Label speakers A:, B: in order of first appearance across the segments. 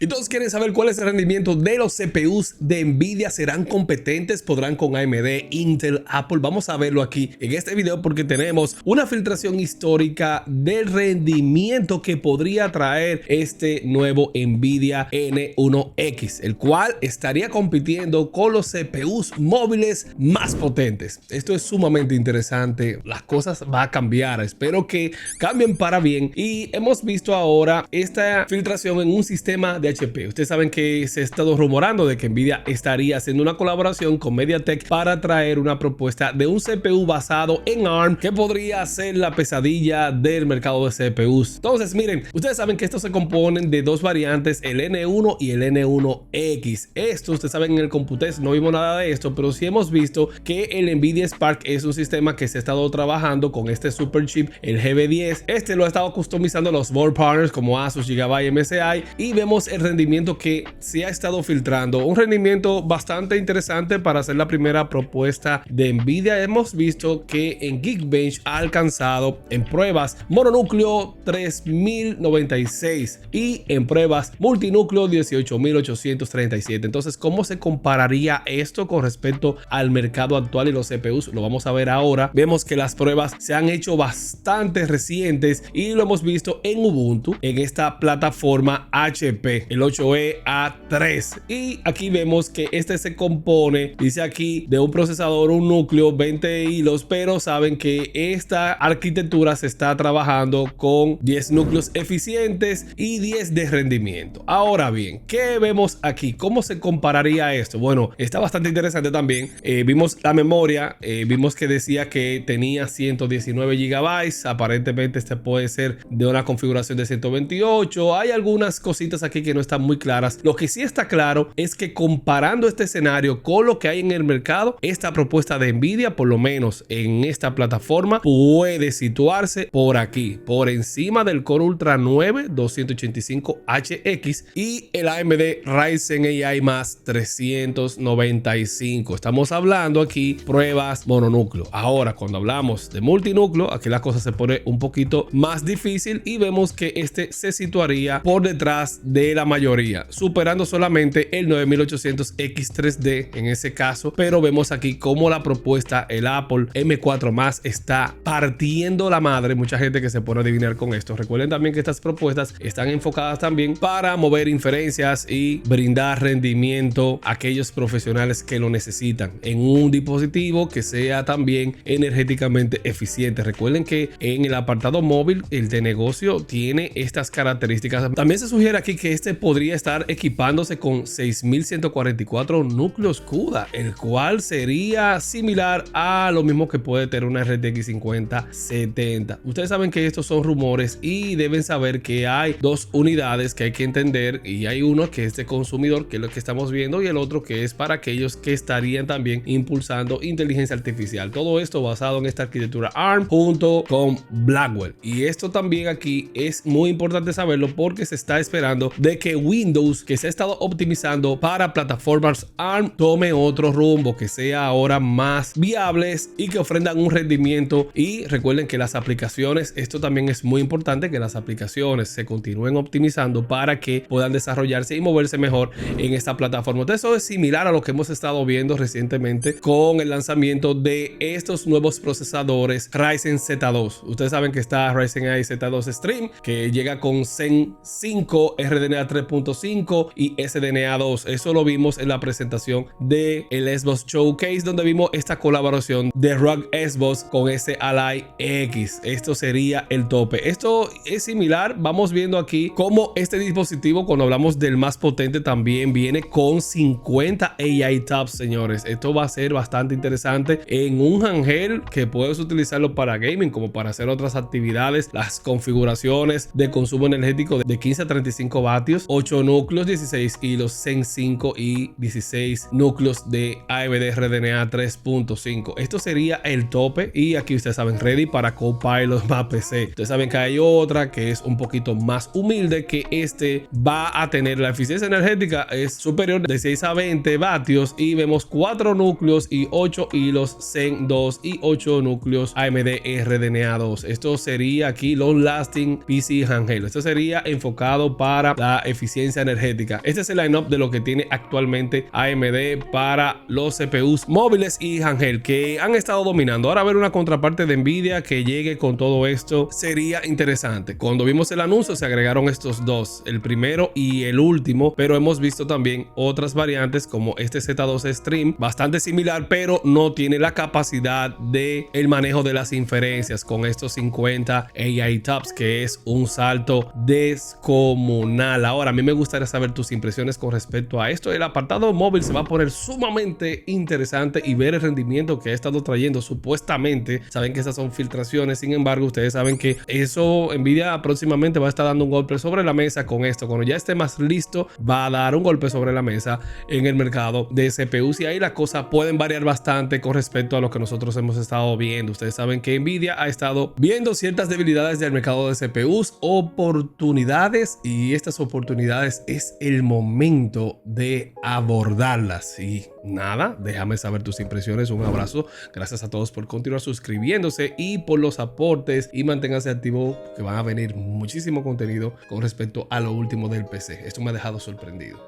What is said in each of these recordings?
A: Y todos quieren saber cuál es el rendimiento de los CPUs de Nvidia. ¿Serán competentes? ¿Podrán con AMD, Intel, Apple? Vamos a verlo aquí en este video porque tenemos una filtración histórica del rendimiento que podría traer este nuevo Nvidia N1X, el cual estaría compitiendo con los CPUs móviles más potentes. Esto es sumamente interesante. Las cosas van a cambiar. Espero que cambien para bien. Y hemos visto ahora esta filtración en un sistema de HP. Ustedes saben que se ha estado rumorando de que Nvidia estaría haciendo una colaboración con MediaTek para traer una propuesta de un CPU basado en ARM que podría ser la pesadilla del mercado de CPUs. Entonces, miren, ustedes saben que estos se componen de dos variantes, el N1 y el N1X. Esto, ustedes saben, en el Computex no vimos nada de esto, pero sí hemos visto que el Nvidia Spark es un sistema que se ha estado trabajando con este super chip, el GB10. Este lo ha estado customizando los board partners como Asus, Gigabyte, MSI, y vemos el rendimiento que se ha estado filtrando, un rendimiento bastante interesante para hacer la primera propuesta de Nvidia. Hemos visto que en Geekbench ha alcanzado en pruebas mononúcleo 3096 y en pruebas multinúcleo 18837. Entonces, ¿cómo se compararía esto con respecto al mercado actual y los CPUs? Lo vamos a ver ahora. Vemos que las pruebas se han hecho bastante recientes y lo hemos visto en Ubuntu, en esta plataforma HP, el 8E-A3, y aquí vemos que este se compone, dice aquí, de un procesador, un núcleo, 20 hilos, pero saben que esta arquitectura se está trabajando con 10 núcleos eficientes y 10 de rendimiento. Ahora bien, ¿qué vemos aquí? ¿Cómo se compararía esto? Bueno, está bastante interesante también. Vimos la memoria, vimos que decía que tenía 119 gigabytes, aparentemente este puede ser de una configuración de 128. Hay algunas cositas aquí que no están muy claras. Lo que sí está claro es que comparando este escenario con lo que hay en el mercado, esta propuesta de Nvidia, por lo menos en esta plataforma, puede situarse por aquí, por encima del Core Ultra 9 285HX y el AMD Ryzen AI más 395. Estamos hablando aquí pruebas mononúcleo. Ahora, cuando hablamos de multinúcleo, aquí la cosa se pone un poquito más difícil y vemos que este se situaría por detrás de la mayoría, superando solamente el 9800X3D en ese caso. Pero vemos aquí cómo la propuesta, el Apple M4 más, está partiendo la madre. Mucha gente que se pone a adivinar con esto. Recuerden también que estas propuestas están enfocadas también para mover inferencias y brindar rendimiento a aquellos profesionales que lo necesitan en un dispositivo que sea también energéticamente eficiente. Recuerden que en el apartado móvil, el de negocio tiene estas características. También se sugiere aquí que este podría estar equipándose con 6144 núcleos CUDA, el cual sería similar a lo mismo que puede tener una RTX 5070. Ustedes saben que estos son rumores y deben saber que hay dos unidades que hay que entender, y hay uno que es de consumidor, que es lo que estamos viendo, y el otro que es para aquellos que estarían también impulsando inteligencia artificial. Todo esto basado en esta arquitectura ARM junto con Blackwell. Y esto también aquí es muy importante saberlo porque se está esperando de que Windows, que se ha estado optimizando para plataformas ARM, tome otro rumbo, que sea ahora más viables y que ofrendan un rendimiento. Y recuerden que las aplicaciones, esto también es muy importante, que las aplicaciones se continúen optimizando para que puedan desarrollarse y moverse mejor en esta plataforma. Entonces, eso es similar a lo que hemos estado viendo recientemente con el lanzamiento de estos nuevos procesadores Ryzen Z2. Ustedes saben que está Ryzen AI Z2 Extreme, que llega con Zen 5, RDNA 3.5 y SDNA 2. Eso lo vimos en la presentación del Xbox Showcase, donde vimos esta colaboración de ROG Xbox con ese Ally X. Esto sería el tope. Esto es similar. Vamos viendo aquí cómo este dispositivo, cuando hablamos del más potente, también viene con 50 AI tabs, señores. Esto va a ser bastante interesante en un handheld que puedes utilizarlo para gaming como para hacer otras actividades. Las configuraciones de consumo energético de 15 a 35 vatios, 8 núcleos, 16 hilos, Zen 5 y 16 núcleos de AMD RDNA 3.5. Esto sería el tope. Y aquí ustedes saben, ready para Copilot más PC. Ustedes saben que hay otra que es un poquito más humilde, que este va a tener la eficiencia energética es superior de 6 a 20 vatios y vemos 4 núcleos y 8 hilos Zen 2 y 8 núcleos AMD RDNA 2. Esto sería aquí long lasting PC handheld. Esto sería enfocado para la eficiencia energética. Este es el line-up de lo que tiene actualmente AMD para los CPUs móviles y handheld que han estado dominando. Ahora ver una contraparte de Nvidia que llegue con todo esto sería interesante. Cuando vimos el anuncio se agregaron estos dos, el primero y el último, pero hemos visto también otras variantes como este Z2 Extreme, bastante similar, pero no tiene la capacidad de el manejo de las inferencias con estos 50 AI TOPS, que es un salto descomunal. Ahora, a mí me gustaría saber tus impresiones con respecto a esto. El apartado móvil se va a poner sumamente interesante y ver el rendimiento que ha estado trayendo supuestamente. Saben que esas son filtraciones, sin embargo, ustedes saben que eso Nvidia próximamente va a estar dando un golpe sobre la mesa con esto. Cuando ya esté más listo, va a dar un golpe sobre la mesa en el mercado de CPUs y ahí las cosas pueden variar bastante con respecto a lo que nosotros hemos estado viendo. Ustedes saben que Nvidia ha estado viendo ciertas debilidades del mercado de CPUs, oportunidades, y estas oportunidades es el momento de abordarlas. Y nada, déjame saber tus impresiones. Un abrazo, gracias a todos por continuar suscribiéndose y por los aportes, y manténganse activos que van a venir muchísimo contenido con respecto a lo último del PC. Esto me ha dejado sorprendido.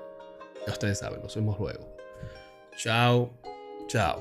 A: Ya ustedes saben, nos vemos luego. Chao, chao.